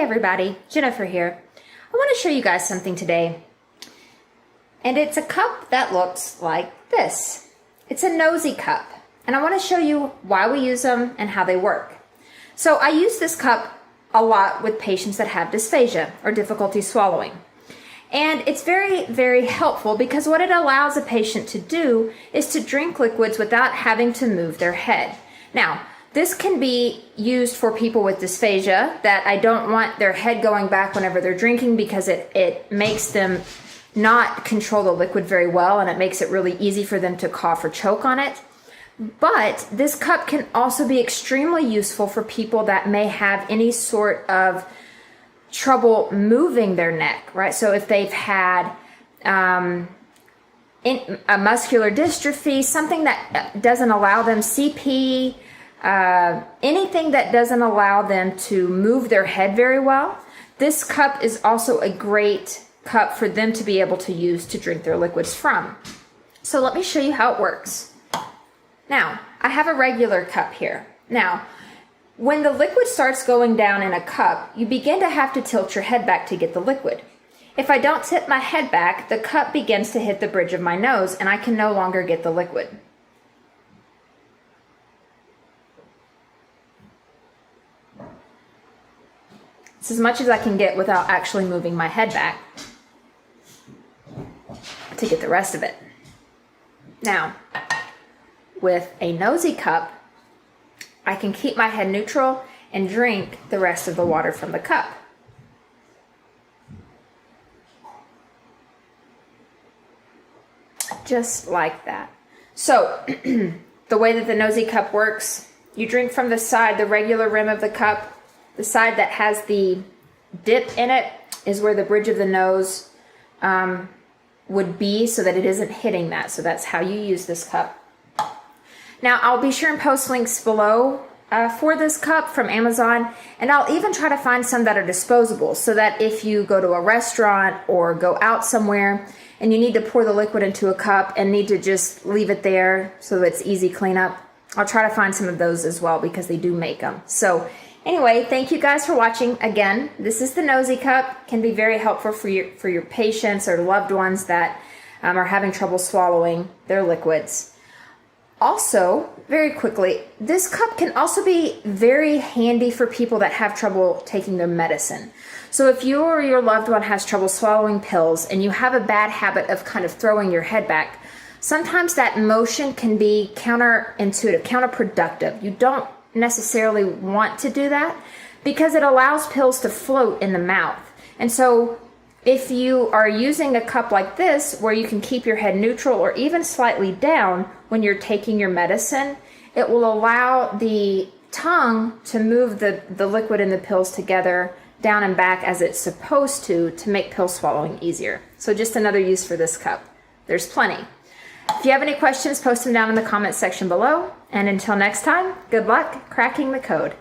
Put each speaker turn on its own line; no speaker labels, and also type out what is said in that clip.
everybody, Jennifer here. I want to show you guys something today. And it's a cup that looks like this. It's a Nosey cup. And I want to show you why we use them and how they work. So I use this cup a lot with patients that have dysphagia or difficulty swallowing. And it's very, very helpful because what it allows a patient to do is to drink liquids without having to move their head. Now, this can be used for people with dysphagia that I don't want their head going back whenever they're drinking because it makes them not control the liquid very well, and it makes it really easy for them to cough or choke on it. But this cup can also be extremely useful for people that may have any sort of trouble moving their neck, right? So if they've had a muscular dystrophy, something that doesn't allow them CP, anything that doesn't allow them to move their head very well, this cup is also a great cup for them to be able to use to drink their liquids from. So let me show you how it works. Now, I have a regular cup here. Now, when the liquid starts going down in a cup, you begin to have to tilt your head back to get the liquid. If I don't tip my head back, the cup begins to hit the bridge of my nose and I can no longer get the liquid. It's as much as I can get without actually moving my head back to get the rest of it. Now, with a Nosey cup, I can keep my head neutral and drink the rest of the water from the cup. Just like that. So, the way that the Nosey cup works, you drink from the side, the regular rim of the cup. The side that has the dip in it is where the bridge of the nose would be, so that it isn't hitting that. So that's how you use this cup. Now, I'll be sure and post links below for this cup from Amazon, and I'll even try to find some that are disposable, so that if you go to a restaurant or go out somewhere and you need to pour the liquid into a cup and need to just leave it there so that it's easy cleanup, I'll try to find some of those as well because they do make them. So anyway, thank you guys for watching. Again, this is the Nosey cup. Can be very helpful for your patients or loved ones that are having trouble swallowing their liquids. Also, very quickly, this cup can also be very handy for people that have trouble taking their medicine. So if you or your loved one has trouble swallowing pills and you have a bad habit of kind of throwing your head back, sometimes that motion can be counterintuitive, counterproductive. You don't necessarily want to do that because it allows pills to float in the mouth. And so if you are using a cup like this where you can keep your head neutral or even slightly down when you're taking your medicine, it will allow the tongue to move the liquid and the pills together down and back as it's supposed to make pill swallowing easier. So just another use for this cup. There's plenty. If you have any questions, post them down in the comments section below. And until next time, good luck cracking the code.